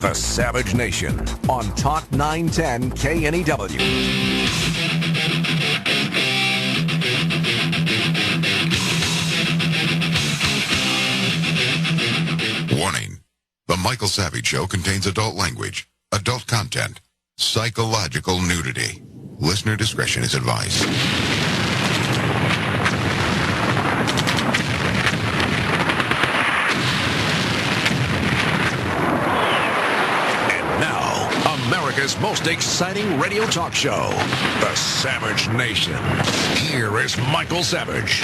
The Savage Nation on Talk 910 KNEW. Warning. The Michael Savage Show contains adult language, adult content, psychological nudity. Listener discretion is advised. America's most exciting radio talk show, The Savage Nation. Here is Michael Savage.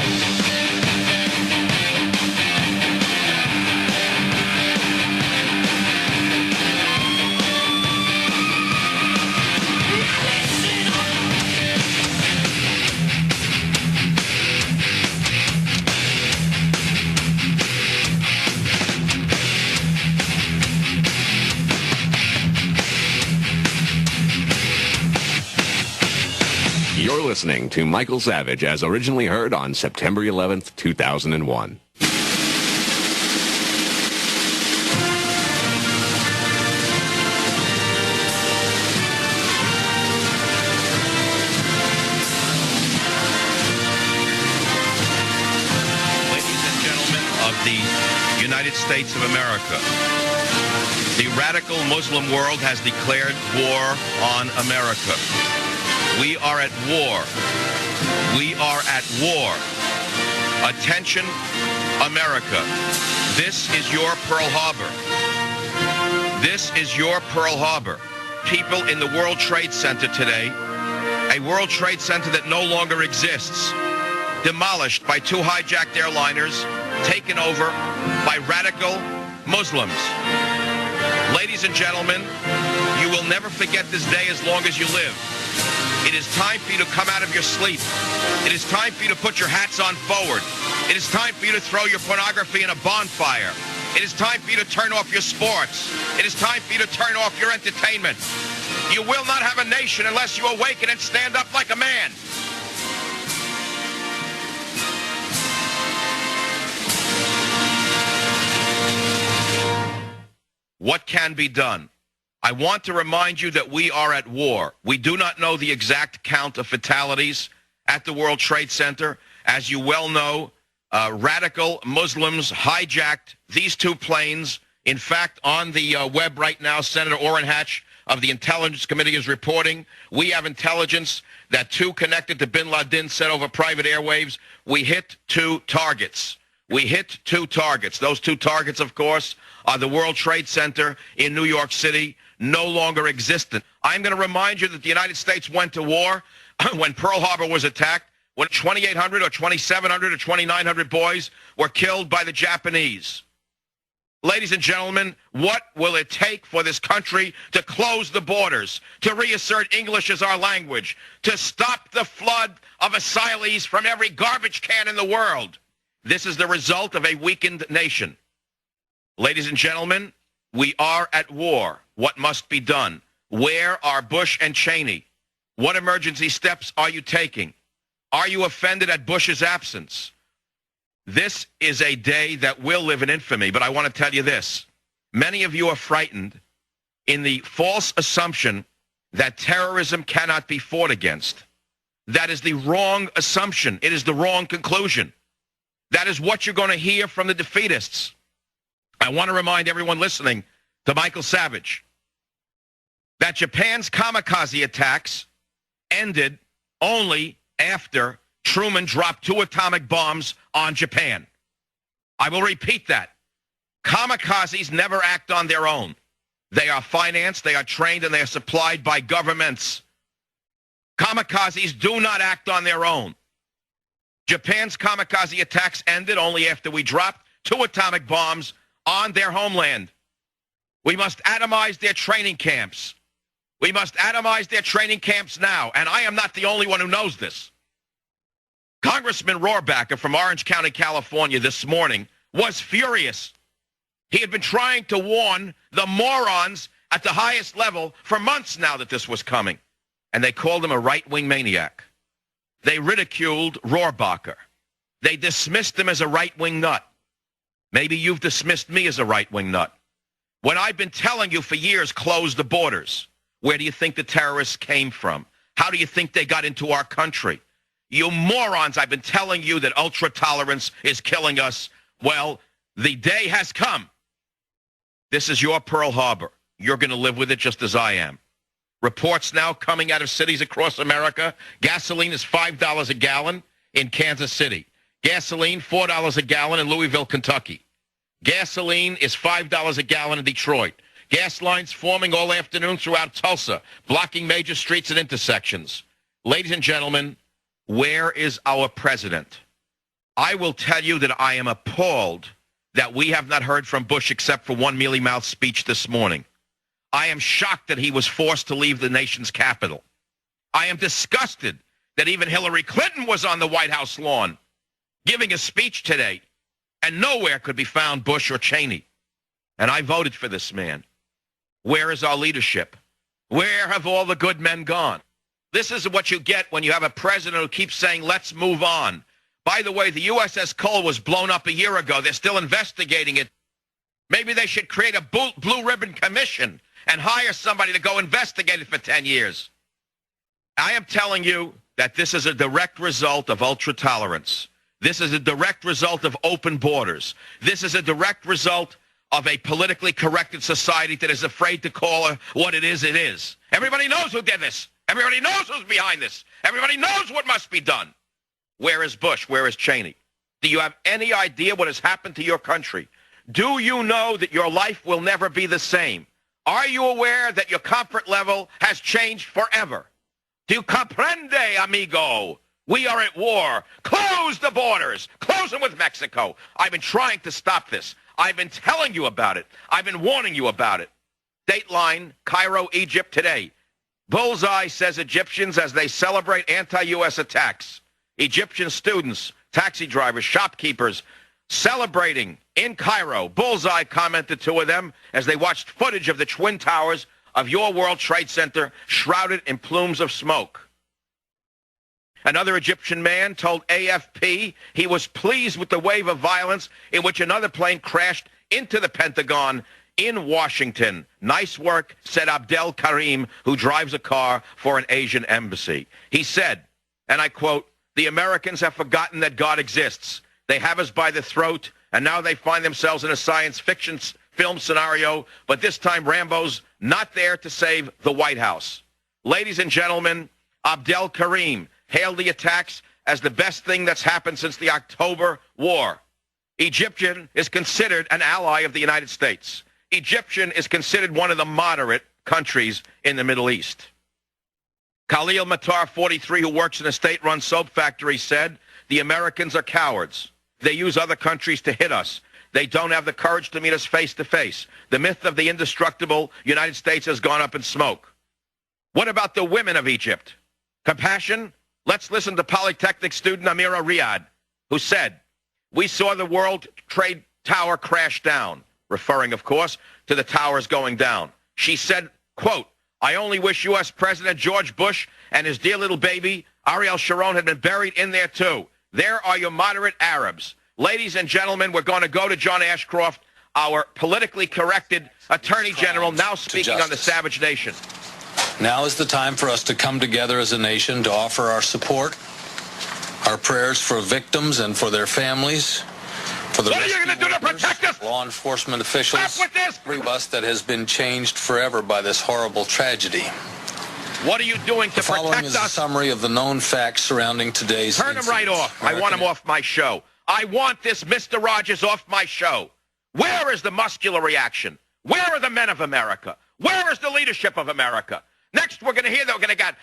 You're listening to Michael Savage as originally heard on September 11th, 2001. Ladies and gentlemen of the United States of America, the radical Muslim world has declared war on America. We are at war. We are at war. Attention, America. This is your Pearl Harbor. This is your Pearl Harbor. People in the World Trade Center today, a World Trade Center that no longer exists, demolished by two hijacked airliners, taken over by radical Muslims. Ladies and gentlemen, you will never forget this day as long as you live. It is time for you to come out of your sleep. It is time for you to put your hats on forward. It is time for you to throw your pornography in a bonfire. It is time for you to turn off your sports. It is time for you to turn off your entertainment. You will not have a nation unless you awaken and stand up like a man. What can be done? I want to remind you that we are at war. We do not know the exact count of fatalities at the World Trade Center. As you well know, radical Muslims hijacked these two planes. In fact, on the web right now, Senator Orrin Hatch of the Intelligence Committee is reporting we have intelligence that two connected to bin Laden said over private airwaves, we hit two targets. We hit two targets. Those two targets, of course, are the World Trade Center in New York City, no longer existent. I'm going to remind you that the United States went to war when Pearl Harbor was attacked, when 2,800 or 2,700 or 2,900 boys were killed by the Japanese. Ladies and gentlemen, what will it take for this country to close the borders, to reassert English as our language, to stop the flood of asylees from every garbage can in the world? This is the result of a weakened nation. Ladies and gentlemen, we are at war. What must be done? Where are Bush and Cheney? What emergency steps are you taking? Are you offended at Bush's absence? This is a day that will live in infamy, but I want to tell you this. Many of you are frightened in the false assumption that terrorism cannot be fought against. That is the wrong assumption. It is the wrong conclusion. That is what you're going to hear from the defeatists. I want to remind everyone listening to Michael Savage that Japan's kamikaze attacks ended only after Truman dropped two atomic bombs on Japan. I will repeat that. Kamikazes never act on their own. They are financed, they are trained, and they are supplied by governments. Kamikazes do not act on their own. Japan's kamikaze attacks ended only after we dropped two atomic bombs on their homeland. We must atomize their training camps. We must atomize their training camps now, and I am not the only one who knows this. Congressman Rohrabacher from Orange County, California this morning was furious. He had been trying to warn the morons at the highest level for months now that this was coming, and they called him a right-wing maniac. They ridiculed Rohrabacher. They dismissed him as a right-wing nut. Maybe you've dismissed me as a right-wing nut. When I've been telling you for years, close the borders, where do you think the terrorists came from? How do you think they got into our country? You morons, I've been telling you that ultra-tolerance is killing us. Well, the day has come. This is your Pearl Harbor. You're going to live with it just as I am. Reports now coming out of cities across America. Gasoline is $5 a gallon in Kansas City. Gasoline, $4 a gallon in Louisville, Kentucky. Gasoline is $5 a gallon in Detroit. Gas lines forming all afternoon throughout Tulsa, blocking major streets and intersections. Ladies and gentlemen, where is our president? I will tell you that I am appalled that we have not heard from Bush except for one mealy-mouthed speech this morning. I am shocked that he was forced to leave the nation's capital. I am disgusted that even Hillary Clinton was on the White House lawn giving a speech today, and nowhere could be found Bush or Cheney. And I voted for this man. Where is our leadership? Where have all the good men gone? This is what you get when you have a president who keeps saying, let's move on. By the way, the USS Cole was blown up a year ago. They're still investigating it. Maybe they should create a blue ribbon commission and hire somebody to go investigate it for 10 years. I am telling you that this is a direct result of ultra-tolerance. This is a direct result of open borders. This is a direct result of a politically corrected society that is afraid to call what it is, it is. Everybody knows who did this. Everybody knows who's behind this. Everybody knows what must be done. Where is Bush? Where is Cheney? Do you have any idea what has happened to your country? Do you know that your life will never be the same? Are you aware that your comfort level has changed forever? Do you comprende, amigo? We are at war. Close the borders. Close them with Mexico. I've been trying to stop this. I've been telling you about it. I've been warning you about it. Dateline, Cairo, Egypt today. Bullseye says Egyptians as they celebrate anti-U.S. attacks. Egyptian students, taxi drivers, shopkeepers celebrating in Cairo. Bullseye commented two of them as they watched footage of the Twin Towers of your World Trade Center shrouded in plumes of smoke. Another Egyptian man told AFP he was pleased with the wave of violence in which another plane crashed into the Pentagon in Washington. Nice work, said Abdel Karim, who drives a car for an Asian embassy. He said, and I quote, "The Americans have forgotten that God exists. They have us by the throat, and now they find themselves in a science fiction film scenario, but this time Rambo's not there to save the White House." Ladies and gentlemen, Abdel Karim hailed the attacks as the best thing that's happened since the October War. Egyptian is considered an ally of the United States. Egyptian is considered one of the moderate countries in the Middle East. Khalil Matar, 43, who works in a state-run soap factory, said, "The Americans are cowards. They use other countries to hit us. They don't have the courage to meet us face-to-face. The myth of the indestructible United States has gone up in smoke." What about the women of Egypt? Compassion? Let's listen to Polytechnic student Amira Riyad, who said, "We saw the World Trade Tower crash down," referring, of course, to the towers going down. She said, quote, "I only wish U.S. President George Bush and his dear little baby, Ariel Sharon, had been buried in there too. There are your moderate Arabs." Ladies and gentlemen, we're going to go to John Ashcroft, our politically corrected Attorney General, now speaking on the Savage Nation. Now is the time for us to come together as a nation to offer our support, our prayers for victims and for their families, for the What are you going to do to protect us? Law enforcement officials, Stop with this! every bus that has been changed forever by this horrible tragedy. What are you doing to The following protect is a us? summary of the known facts surrounding today's Turn him right incidents. off. I want him off my show. I want this Mr. Rogers off my show. Where is the muscular reaction? Where are the men of America? Where is the leadership of America? Next, we're going to hear that we're going to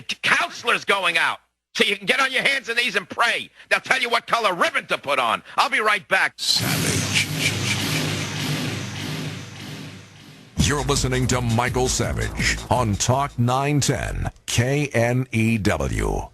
get counselors going out so you can get on your hands and knees and pray. They'll tell you what color ribbon to put on. I'll be right back. Savage. You're listening to Michael Savage on Talk 910 KNEW.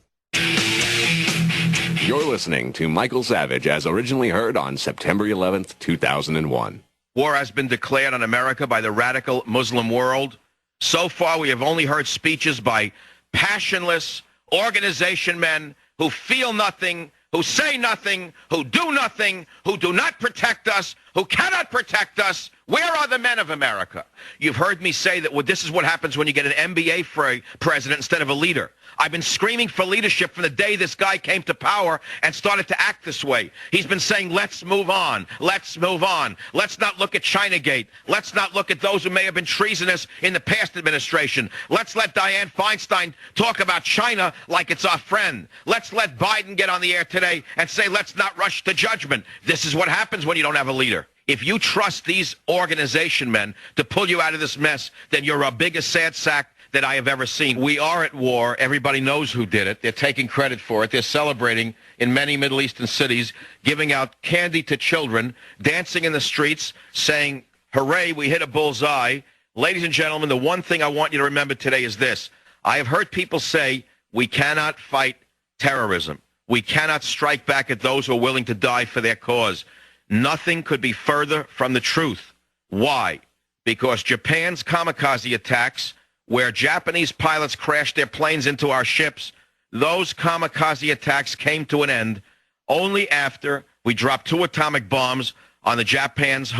You're listening to Michael Savage as originally heard on September 11th, 2001. War has been declared on America by the radical Muslim world. So far, we have only heard speeches by passionless organization men who feel nothing, who say nothing, who do nothing, who do not protect us, who cannot protect us. Where are the men of America? You've heard me say that this is what happens when you get an MBA for a president instead of a leader. I've been screaming for leadership from the day this guy came to power and started to act this way. He's been saying, let's move on. Let's move on. Let's not look at Chinagate. Let's not look at those who may have been treasonous in the past administration. Let's let Dianne Feinstein talk about China like it's our friend. Let's let Biden get on the air today and say, let's not rush to judgment. This is what happens when you don't have a leader. If you trust these organization men to pull you out of this mess, then you're our biggest sad sack that I have ever seen. We are at war. Everybody knows who did it. They're taking credit for it. They're celebrating in many Middle Eastern cities, giving out candy to children, dancing in the streets, saying, hooray, we hit a bullseye. Ladies and gentlemen, the one thing I want you to remember today is this. I have heard people say we cannot fight terrorism. We cannot strike back at those who are willing to die for their cause. Nothing could be further from the truth. Why? Because Japan's kamikaze attacks, where Japanese pilots crashed their planes into our ships, those kamikaze attacks came to an end only after we dropped 2 atomic bombs on Japan's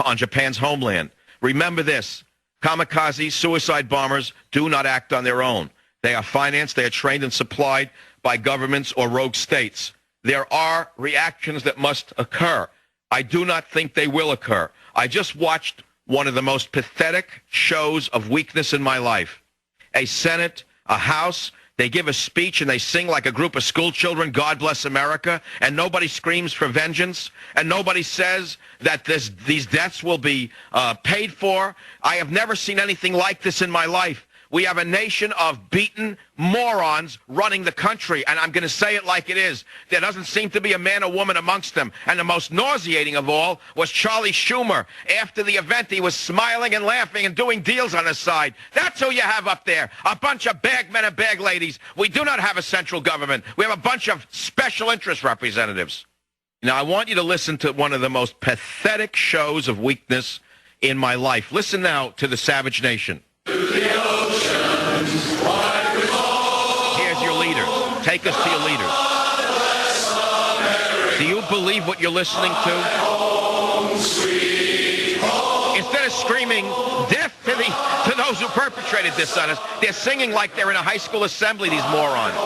homeland. Remember this, kamikaze suicide bombers do not act on their own. They are financed, they are trained and supplied by governments or rogue states. There are reactions that must occur. I do not think they will occur. I just watched one of the most pathetic shows of weakness in my life. A Senate, a House, they give a speech and they sing like a group of school children, God bless America, and nobody screams for vengeance, and nobody says that these deaths will be paid for. I have never seen anything like this in my life. We have a nation of beaten morons running the country, and I'm going to say it like it is. There doesn't seem to be a man or woman amongst them. And the most nauseating of all was Charlie Schumer. After the event, he was smiling and laughing and doing deals on his side. That's who you have up there, a bunch of bag men and bag ladies. We do not have a central government. We have a bunch of special interest representatives. Now, I want you to listen to one of the most pathetic shows of weakness in my life. Listen now to the Savage Nation. Here's your leader. Take us to your leader. Do you believe what you're listening to? Instead of screaming death to those who perpetrated this on us, they're singing like they're in a high school assembly, these morons.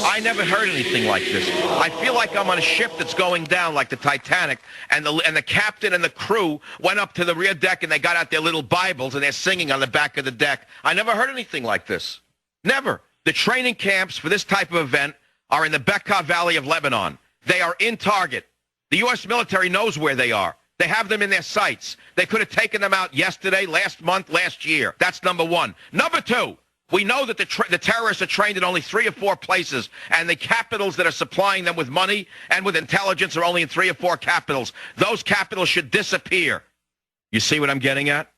I never heard anything like this. I feel like I'm on a ship that's going down like the Titanic, and the captain and the crew went up to the rear deck and they got out their little Bibles and they're singing on the back of the deck. I never heard anything like this. Never. The training camps for this type of event are in the Bekaa Valley of Lebanon. They are in target. The U.S. military knows where they are. They have them in their sights. They could have taken them out yesterday, last month, last year. That's number one. Number two, we know that the terrorists are trained in only 3 or 4 places, and the capitals that are supplying them with money and with intelligence are only in 3 or 4 capitals. Those capitals should disappear. You see what I'm getting at?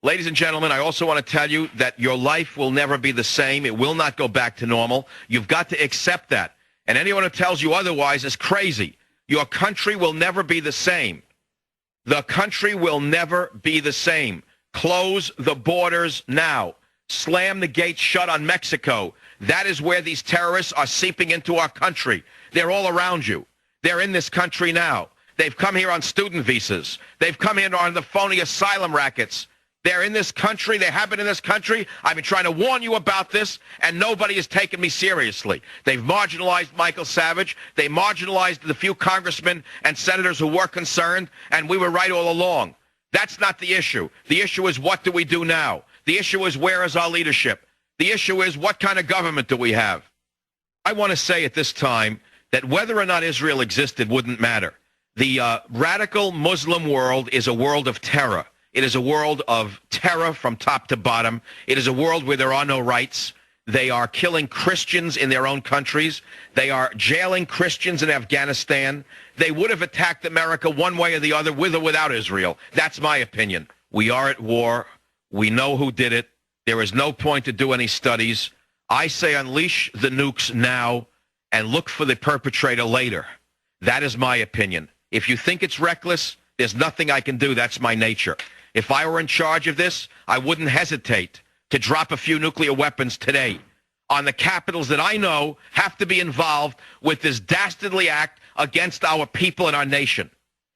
Ladies and gentlemen, I also want to tell you that your life will never be the same. It will not go back to normal. You've got to accept that. And anyone who tells you otherwise is crazy. Your country will never be the same. The country will never be the same. Close the borders now. Slam the gates shut on Mexico. That is where these terrorists are seeping into our country. They're all around you. They're in this country now. They've come here on student visas. They've come here on the phony asylum rackets. They're in this country. They have been in this country. I've been trying to warn you about this, and nobody has taken me seriously. They've marginalized Michael Savage. They marginalized the few congressmen and senators who were concerned, and we were right all along. That's not the issue. The issue is, what do we do now? The issue is, where is our leadership? The issue is, what kind of government do we have? I want to say at this time that whether or not Israel existed wouldn't matter. The radical Muslim world is a world of terror. It is a world of terror from top to bottom. It is a world where there are no rights. They are killing Christians in their own countries. They are jailing Christians in Afghanistan. They would have attacked America one way or the other, with or without Israel. That's my opinion. We are at war. We know who did it. There is no point to do any studies. I say unleash the nukes now and look for the perpetrator later. That is my opinion. If you think it's reckless, there's nothing I can do. That's my nature. If I were in charge of this, I wouldn't hesitate to drop a few nuclear weapons today on the capitals that I know have to be involved with this dastardly act against our people and our nation.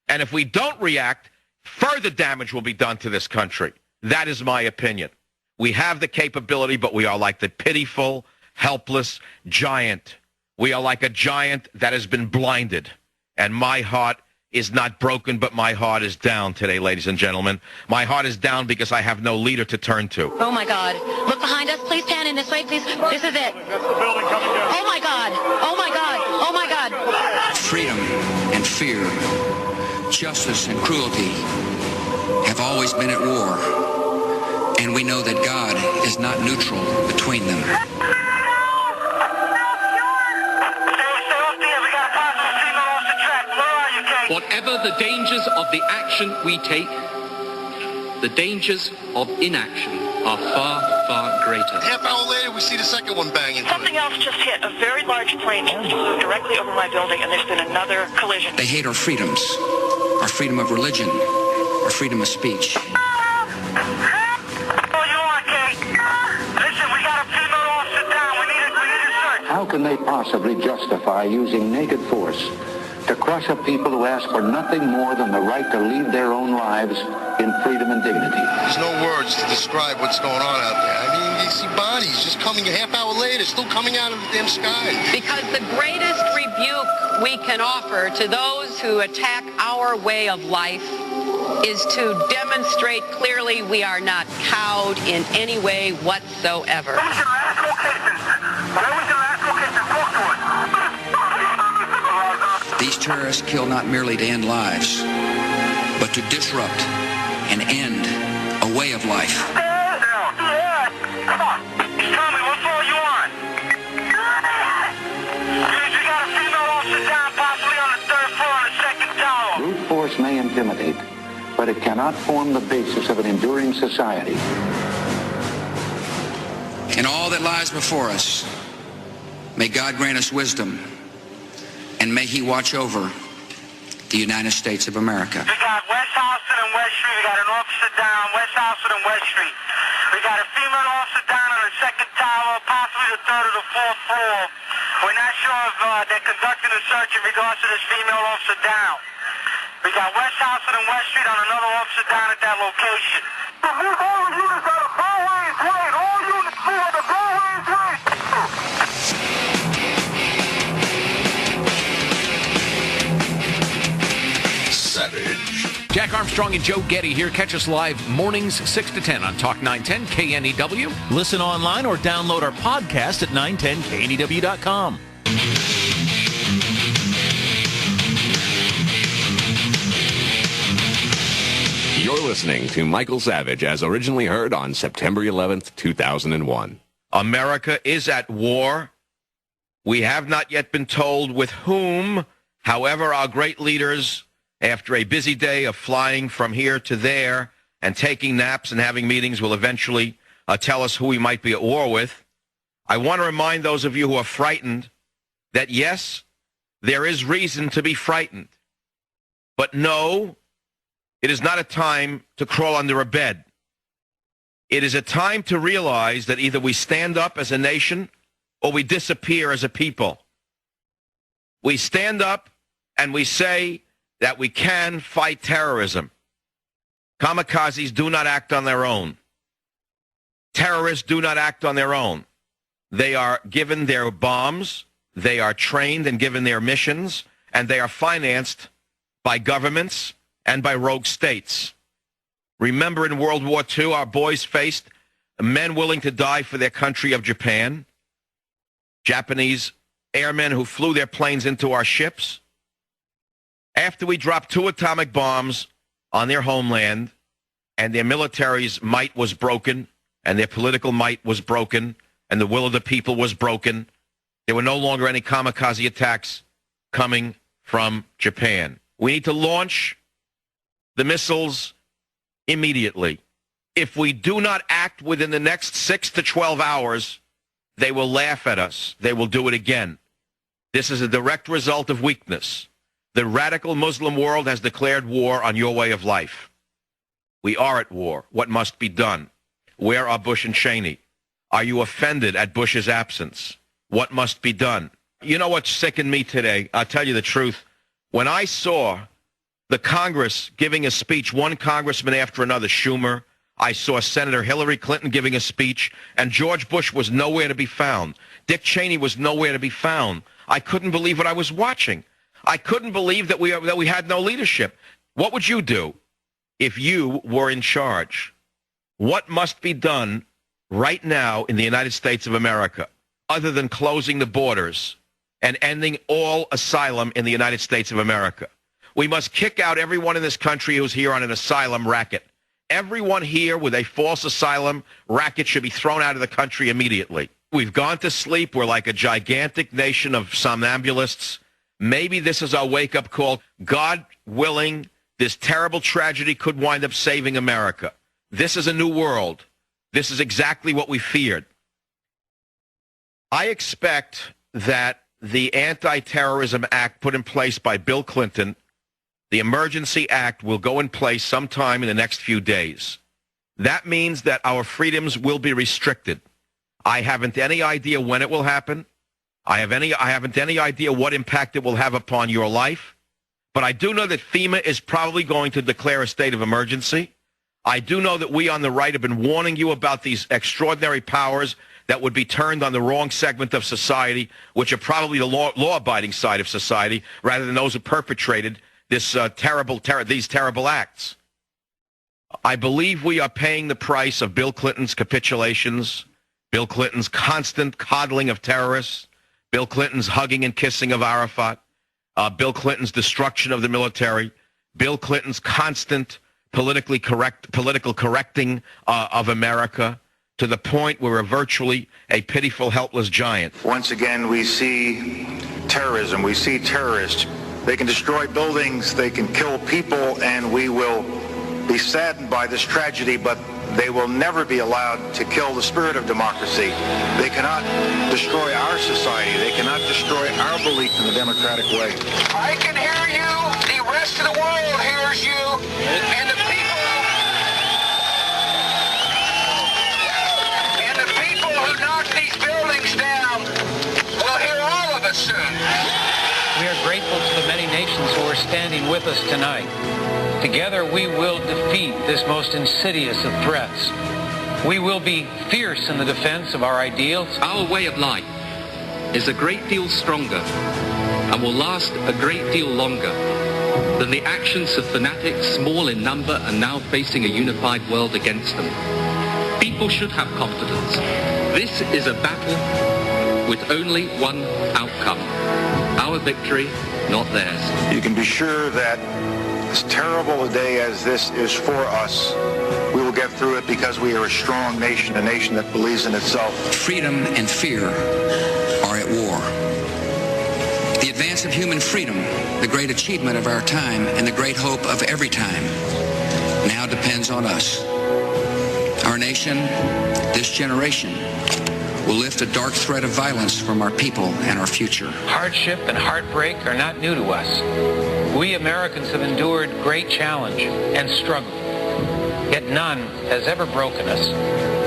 And if we don't react, further damage will be done to this country. That is my opinion. We have the capability, but we are like the pitiful, helpless giant. We are like a giant that has been blinded. And my heart is not broken, but my heart is down today, ladies and gentlemen. My heart is down because I have no leader to turn to. Oh, my God. Look behind us. Please pan in this way, please. This is it. That's the building coming down. Oh, my God. Oh, my God. Oh, my God. Freedom and fear, justice and cruelty have always been at war, and we know that God is not neutral between them. Whatever the dangers of the action we take, the dangers of inaction are far, far greater. Half hour later, we see the second one banging. Something else just hit. A very large plane just flew directly over my building, and there's been another collision. They hate our freedoms, our freedom of religion, our freedom of speech. How can they possibly justify using naked force to crush a people who ask for nothing more than the right to lead their own lives in freedom and dignity? There's no words to describe what's going on out there. I mean, you see bodies just coming a half hour later, still coming out of the damn sky. Because the greatest rebuke we can offer to those who attack our way of life is to demonstrate clearly we are not cowed in any way whatsoever. These terrorists kill not merely to end lives, but to disrupt and end a way of life. Brute force may intimidate, but it cannot form the basis of an enduring society. In all that lies before us, may God grant us wisdom, and may he watch over the United States of America. We got West Houston and West Street. We got an officer down, West Houston and West Street. We got a female officer down on the second tower, possibly the third or the fourth floor. We're not sure if they're conducting a search in regards to this female officer down. We got West Houston and West Street on another officer down at that location. All units are the Bowways Way. All units are the Bowways Way. Jack Armstrong and Joe Getty here. Catch us live mornings 6 to 10 on Talk 910 KNEW. Listen online or download our podcast at 910KNEW.com. You're listening to Michael Savage as originally heard on September 11th, 2001. America is at war. We have not yet been told with whom. However, our great leaders, after a busy day of flying from here to there and taking naps and having meetings, will eventually tell us who we might be at war with. I want to remind those of you who are frightened that, yes, there is reason to be frightened. But no, it is not a time to crawl under a bed. It is a time to realize that either we stand up as a nation or we disappear as a people. We stand up and we say that we can fight terrorism. Kamikazes do not act on their own. Terrorists do not act on their own. They are given their bombs, they are trained and given their missions, and they are financed by governments and by rogue states. Remember in World War II, our boys faced men willing to die for their country of Japan, Japanese airmen who flew their planes into our ships. After we dropped 2 atomic bombs on their homeland and their military's might was broken and their political might was broken and the will of the people was broken, there were no longer any kamikaze attacks coming from Japan. We need to launch the missiles immediately. If we do not act within the next 6 to 12 hours, they will laugh at us. They will do it again. This is a direct result of weakness. The radical Muslim world has declared war on your way of life. We are at war. What must be done? Where are Bush and Cheney? Are you offended at Bush's absence? What must be done? You know what sickened me today? I'll tell you the truth. When I saw The Congress giving a speech, one congressman after another, Schumer. I saw Senator Hillary Clinton giving a speech, and George Bush was nowhere to be found. Dick Cheney was nowhere to be found. I couldn't believe what I was watching. I couldn't believe that we had no leadership. What would you do if you were in charge? What must be done right now in the United States of America, other than closing the borders and ending all asylum in the United States of America? We must kick out everyone in this country who's here on an asylum racket. Everyone here with a false asylum racket should be thrown out of the country immediately. We've gone to sleep. We're like a gigantic nation of somnambulists. Maybe this is our wake-up call. God willing, this terrible tragedy could wind up saving America. This is a new world. This is exactly what we feared. I expect that the Anti-Terrorism Act put in place by Bill Clinton, the Emergency Act, will go in place sometime in the next few days. That means that our freedoms will be restricted. I haven't any idea when it will happen. I haven't any idea what impact it will have upon your life. But I do know that FEMA is probably going to declare a state of emergency. I do know that we on the right have been warning you about these extraordinary powers that would be turned on the wrong segment of society, which are probably the law-abiding side of society, rather than those who perpetrated this these terrible acts. I believe we are paying the price of Bill Clinton's capitulations, Bill Clinton's constant coddling of terrorists, Bill Clinton's hugging and kissing of Arafat, Bill Clinton's destruction of the military, Bill Clinton's constant political correcting of America, to the point where we're virtually a pitiful, helpless giant. Once again, we see terrorism. We see terrorists. They can destroy buildings, they can kill people, and we will be saddened by this tragedy, but they will never be allowed to kill the spirit of democracy. They cannot destroy our society. They cannot destroy our belief in the democratic way. I can hear you. The rest of the world hears you. And the people who knock these buildings down will hear all of us soon. We are grateful to the many nations who are standing with us tonight. Together we will defeat this most insidious of threats. We will be fierce in the defense of our ideals. Our way of life is a great deal stronger and will last a great deal longer than the actions of fanatics, small in number and now facing a unified world against them. People should have confidence. This is a battle with only one outcome. Our victory, not theirs. You can be sure that as terrible a day as this is for us, we will get through it because we are a strong nation, a nation that believes in itself. Freedom and fear are at war. The advance of human freedom, the great achievement of our time and the great hope of every time, now depends on us. Our nation, this generation, will lift a dark thread of violence from our people and our future. Hardship and heartbreak are not new to us. We Americans have endured great challenge and struggle, yet none has ever broken us.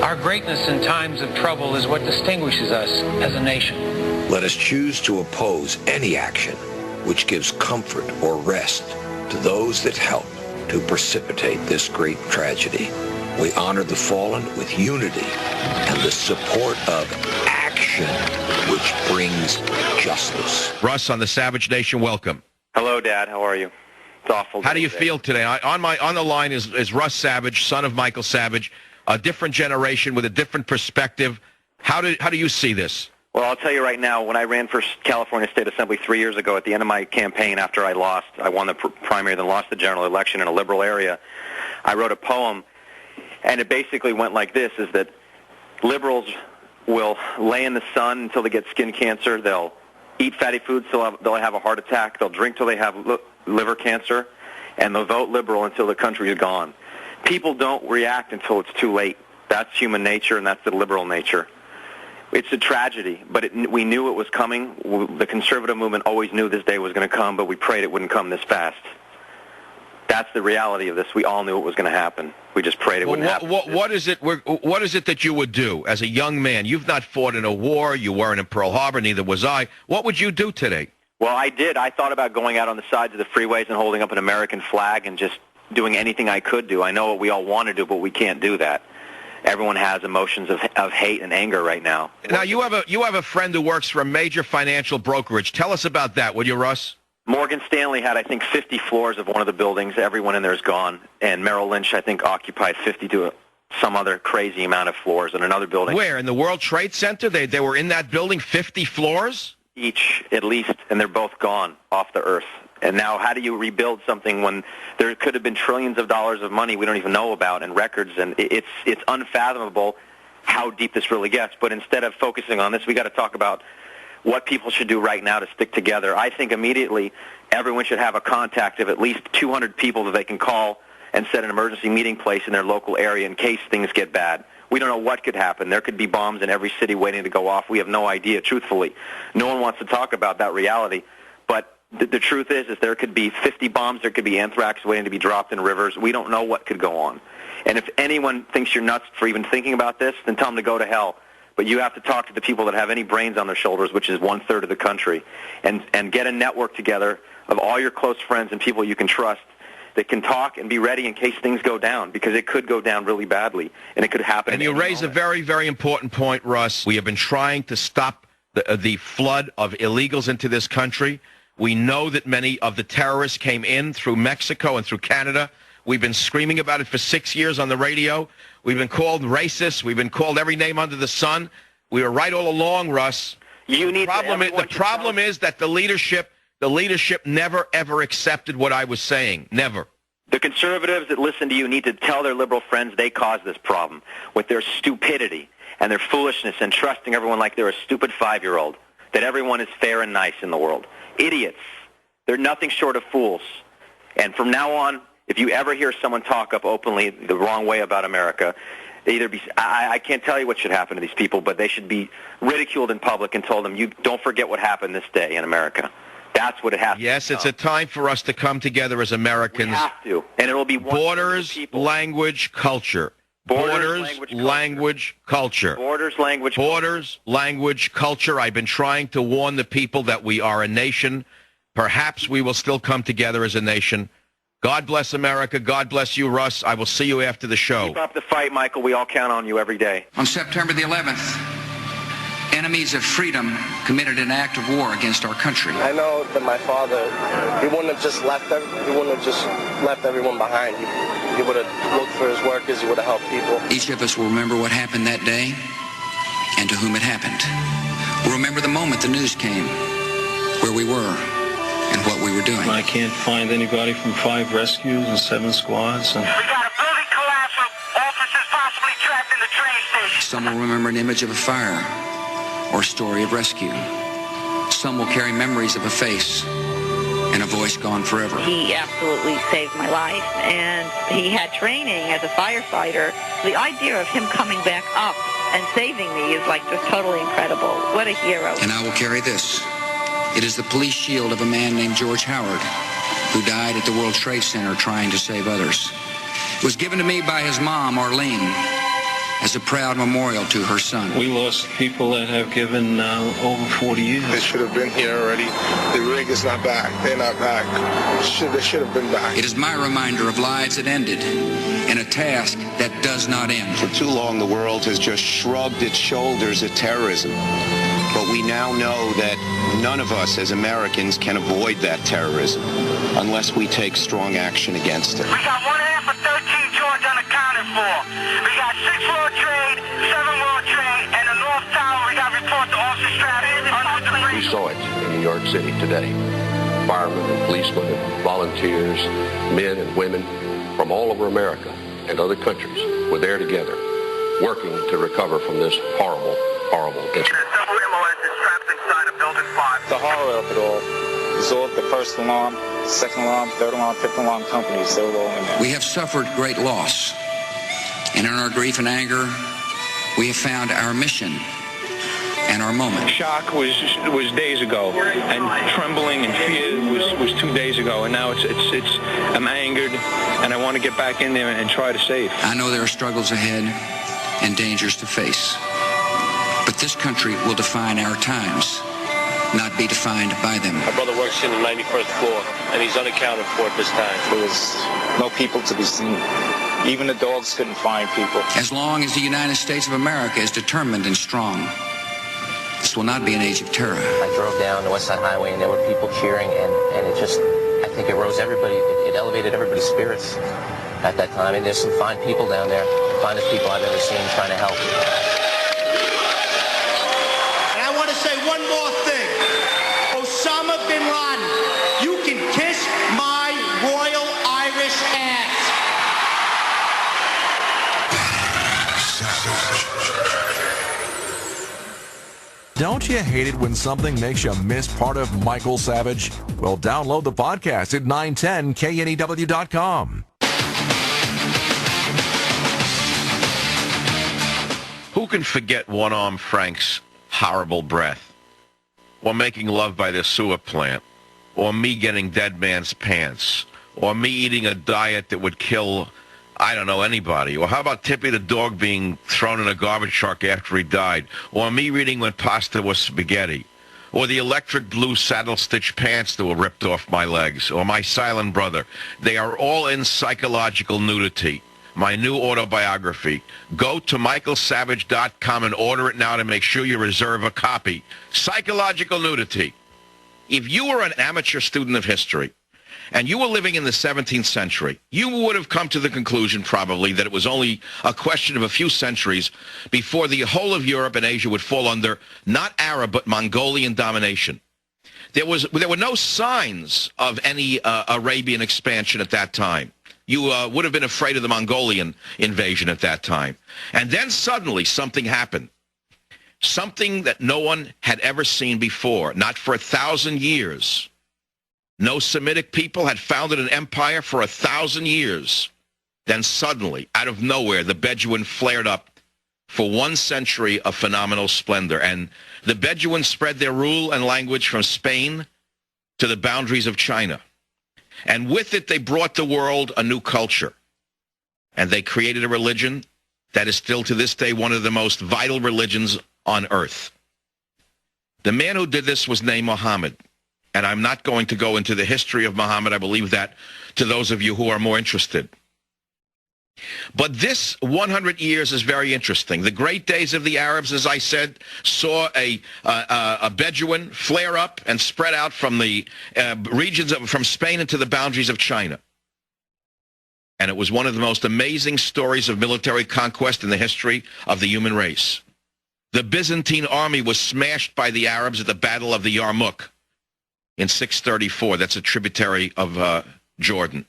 Our greatness in times of trouble is what distinguishes us as a nation. Let us choose to oppose any action which gives comfort or rest to those that help to precipitate this great tragedy. We honor the fallen with unity and the support of action, which brings justice. Russ on the Savage Nation, welcome. Hello, Dad. How are you? It's awful. How do you feel today? On the line is Russ Savage, son of Michael Savage, a different generation with a different perspective. How do you see this? Well, I'll tell you right now, when I ran for California State Assembly 3 years ago, at the end of my campaign after I won the primary, then lost the general election in a liberal area, I wrote a poem, and it basically went like this, is that liberals will lay in the sun until they get skin cancer, they'll eat fatty foods till they'll have a heart attack, they'll drink till they have liver cancer, and they'll vote liberal until the country is gone. People don't react until it's too late. That's human nature, and that's the liberal nature. It's a tragedy, but we knew it was coming. The conservative movement always knew this day was going to come, but we prayed it wouldn't come this fast. That's the reality of this. We all knew it was going to happen. We just prayed it wouldn't happen. What is it that you would do as a young man? You've not fought in a war. You weren't in Pearl Harbor. Neither was I. What would you do today? Well, I did. I thought about going out on the sides of the freeways and holding up an American flag and just doing anything I could do. I know what we all want to do, but we can't do that. Everyone has emotions of hate and anger right now. Now, you have a friend who works for a major financial brokerage. Tell us about that, would you, Russ? Morgan Stanley had, I think, 50 floors of one of the buildings. Everyone in there is gone. And Merrill Lynch, I think, occupied 50 to some other crazy amount of floors in another building. Where? In the World Trade Center? They were in that building, 50 floors? Each, at least, and they're both gone off the earth. And now how do you rebuild something when there could have been trillions of dollars of money we don't even know about and records, and it's unfathomable how deep this really gets. But instead of focusing on this, we got to talk about what people should do right now to stick together. I think immediately everyone should have a contact of at least 200 people that they can call and set an emergency meeting place in their local area in case things get bad. We don't know what could happen. There could be bombs in every city waiting to go off. We have no idea, truthfully. No one wants to talk about that reality. But the truth is there could be 50 bombs. There could be anthrax waiting to be dropped in rivers. We don't know what could go on. And if anyone thinks you're nuts for even thinking about this, then tell them to go to hell. But you have to talk to the people that have any brains on their shoulders, which is 1/3 of the country, and get a network together of all your close friends and people you can trust that can talk and be ready in case things go down, because it could go down really badly, and it could happen. And you raise a very, very important point, Russ. We have been trying to stop the flood of illegals into this country. We know that many of the terrorists came in through Mexico and through Canada. We've been screaming about it for 6 years on the radio. We've been called racist. We've been called every name under the sun. We were right all along, Russ. The problem is that the leadership never, ever accepted what I was saying. Never. The conservatives that listen to you need to tell their liberal friends they caused this problem with their stupidity and their foolishness and trusting everyone like they're a stupid 5-year-old, that everyone is fair and nice in the world. Idiots. They're nothing short of fools. And from now on, if you ever hear someone talk up openly the wrong way about America, I can't tell you what should happen to these people, but they should be ridiculed in public and told them, you don't forget what happened this day in America. That's what it has to be. Yes, it's a time for us to come together as Americans. We have to. And it'll be borders, language, culture. Borders, language, culture. Borders, language, borders, language, culture. I've been trying to warn the people that we are a nation. Perhaps we will still come together as a nation. God bless America. God bless you, Russ. I will see you after the show. Keep up the fight, Michael. We all count on you every day. On September the 11th, enemies of freedom committed an act of war against our country. I know that my father, he wouldn't have just left everyone behind. He would have looked for his workers. He would have helped people. Each of us will remember what happened that day and to whom it happened. We'll remember the moment the news came, where we were, and what we were doing. I can't find anybody from 5 rescues and 7 squads. We got a building collapse with officers possibly trapped in the train station. Some will remember an image of a fire or a story of rescue. Some will carry memories of a face and a voice gone forever. He absolutely saved my life, and he had training as a firefighter. The idea of him coming back up and saving me is like just totally incredible. What a hero. And I will carry this. It is the police shield of a man named George Howard, who died at the World Trade Center trying to save others. It was given to me by his mom, Arlene, as a proud memorial to her son. We lost people that have given over 40 years. They should have been here already. The rig is not back. They're not back. They should have been back. It is my reminder of lives that ended in a task that does not end. For too long, the world has just shrugged its shoulders at terrorism. But we now know that none of us as Americans can avoid that terrorism unless we take strong action against it. We got 1/2 of 13 George unaccounted for. We got 6 World Trade, 7 World Trade, and the North Tower. We got reports to Officer Stratton. We saw it in New York City today. Firemen and policemen and volunteers, men and women from all over America and other countries were there together, working to recover from this horrible, horrible incident. The horror of it all. Zork, the first alarm, second alarm, third alarm, fifth alarm companies, they were all in there. We have suffered great loss. And in our grief and anger, we have found our mission and our moment. Shock was days ago, and trembling and fear was 2 days ago, and now I'm angered, and I want to get back in there and try to save. I know there are struggles ahead and dangers to face, but this country will define our times. not be defined by them. My brother works in the 91st floor, and he's unaccounted for at this time. There was no people to be seen. Even the dogs couldn't find people. As long as the United States of America is determined and strong, this will not be an age of terror. I drove down the West Side Highway, and there were people cheering, and it just, I think it rose everybody, it elevated everybody's spirits at that time. And there's some fine people down there, the finest people I've ever seen trying to help. And I want to say one more thing. Osama bin Laden, you can kiss my royal Irish ass. Don't you hate it when something makes you miss part of Michael Savage? Well, download the podcast at 910KNEW.com. Who can forget One-Arm Frank's horrible breath? Or making love by the sewer plant? Or me getting dead man's pants? Or me eating a diet that would kill, I don't know, anybody? Or how about Tippy the dog being thrown in a garbage truck after he died? Or me reading when pasta was spaghetti? Or the electric blue saddle-stitch pants that were ripped off my legs? Or my silent brother? They are all in psychological nudity. My new autobiography. Go to michaelsavage.com and order it now to make sure you reserve a copy. Psychological nudity. If you were an amateur student of history and you were living in the 17th century, you would have come to the conclusion probably that it was only a question of a few centuries before the whole of Europe and Asia would fall under not Arab but Mongolian domination. There were no signs of any Arabian expansion at that time. You would have been afraid of the Mongolian invasion at that time. And then suddenly something happened. Something that no one had ever seen before, not for 1,000 years. No Semitic people had founded an empire for 1,000 years. Then suddenly, out of nowhere, the Bedouin flared up for 1 century of phenomenal splendor. And the Bedouins spread their rule and language from Spain to the boundaries of China. And with it, they brought the world a new culture. And they created a religion that is still to this day one of the most vital religions on earth. The man who did this was named Muhammad. And I'm not going to go into the history of Muhammad. I believe that to those of you who are more interested. But this 100 years is very interesting. The great days of the Arabs, as I said, saw a Bedouin flare up and spread out from the regions from Spain into the boundaries of China. And it was one of the most amazing stories of military conquest in the history of the human race. The Byzantine army was smashed by the Arabs at the Battle of the Yarmouk in 634. That's a tributary of Jordan.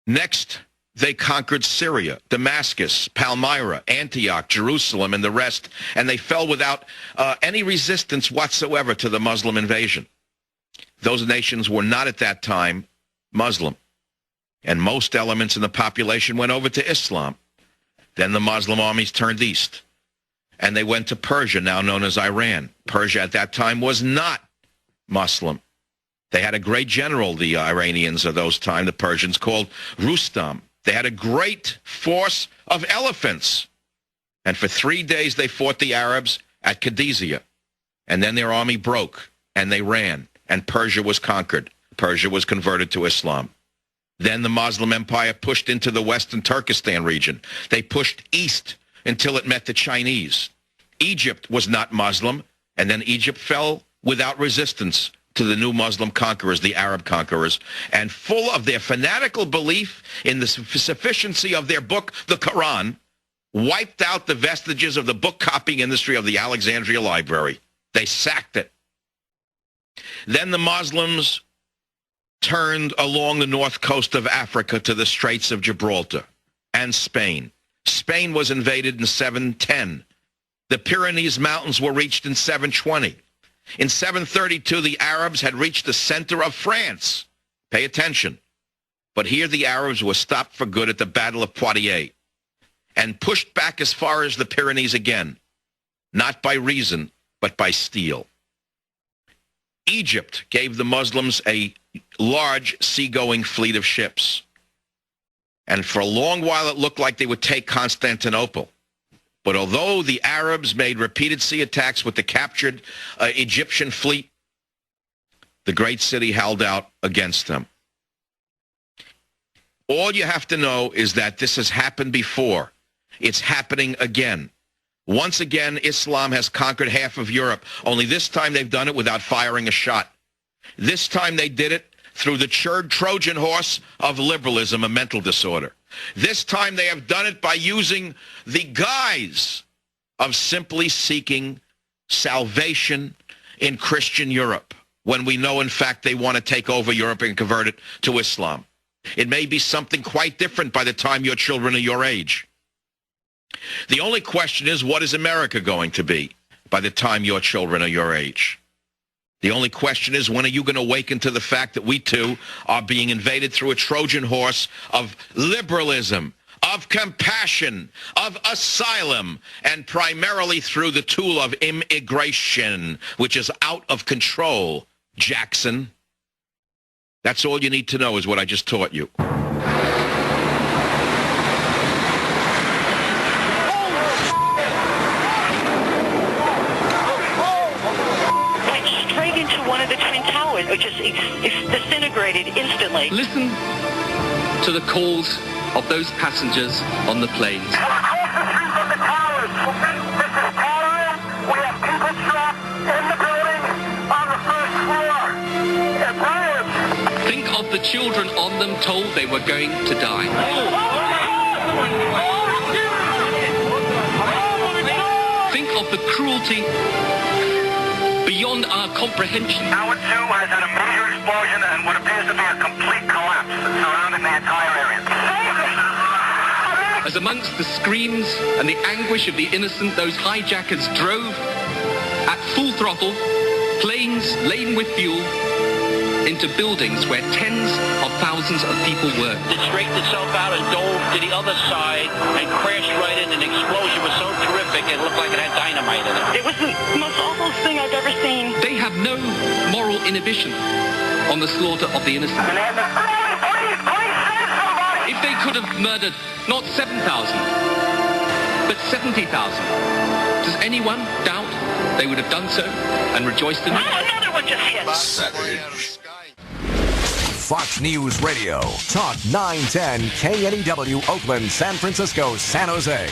Next, they conquered Syria, Damascus, Palmyra, Antioch, Jerusalem, and the rest, and they fell without any resistance whatsoever to the Muslim invasion. Those nations were not at that time Muslim, and most elements in the population went over to Islam. Then the Muslim armies turned east, and they went to Persia, now known as Iran. Persia at that time was not Muslim. They had a great general, the Iranians of those times, the Persians, called Rustam. They had a great force of elephants. And for 3 days they fought the Arabs at Qadisiyah. And then their army broke, and they ran, and Persia was conquered. Persia was converted to Islam. Then the Muslim Empire pushed into the western Turkestan region. They pushed east until it met the Chinese. Egypt was not Muslim, and then Egypt fell without resistance to the new Muslim conquerors, the Arab conquerors, and full of their fanatical belief in the sufficiency of their book, the Quran, wiped out the vestiges of the book copying industry of the Alexandria Library. They sacked it. Then the Muslims turned along the north coast of Africa to the Straits of Gibraltar and Spain. Spain was invaded in 710. The Pyrenees Mountains were reached in 720. In 732, the Arabs had reached the center of France. Pay attention. But here the Arabs were stopped for good at the Battle of Poitiers and pushed back as far as the Pyrenees again, not by reason, but by steel. Egypt gave the Muslims a large seagoing fleet of ships. And for a long while, it looked like they would take Constantinople. But although the Arabs made repeated sea attacks with the captured Egyptian fleet, the great city held out against them. All you have to know is that this has happened before. It's happening again. Once again, Islam has conquered half of Europe, only this time they've done it without firing a shot. This time they did it through the Trojan horse of liberalism, a mental disorder. This time they have done it by using the guise of simply seeking salvation in Christian Europe, when we know, in fact, they want to take over Europe and convert it to Islam. It may be something quite different by the time your children are your age. The only question is, what is America going to be by the time your children are your age? The only question is, when are you going to awaken to the fact that we too are being invaded through a Trojan horse of liberalism, of compassion, of asylum, and primarily through the tool of immigration, which is out of control, Jackson? That's all you need to know is what I just taught you. Which is disintegrated instantly. Listen to the calls of those passengers on the planes. We have people trapped in the building on the first floor. Think of the children on them told they were going to die. Think of the cruelty beyond our comprehension. Tower 2 has had a major explosion and what appears to be a complete collapse surrounding the entire area. As amongst the screams and the anguish of the innocent, those hijackers drove at full throttle planes laden with fuel into buildings where tens of thousands of people worked. It straightened itself out and dove to the other side and crashed right in. An explosion was so terrific it looked like it had dynamite in it. It was the most awful thing I've ever seen. They have no moral inhibition on the slaughter of the innocent. If they could have murdered not 7,000, but 70,000, does anyone doubt they would have done so and rejoiced in it? Oh, another one just hit. Savage. Fox News Radio, Talk 910 KNEW, Oakland, San Francisco, San Jose.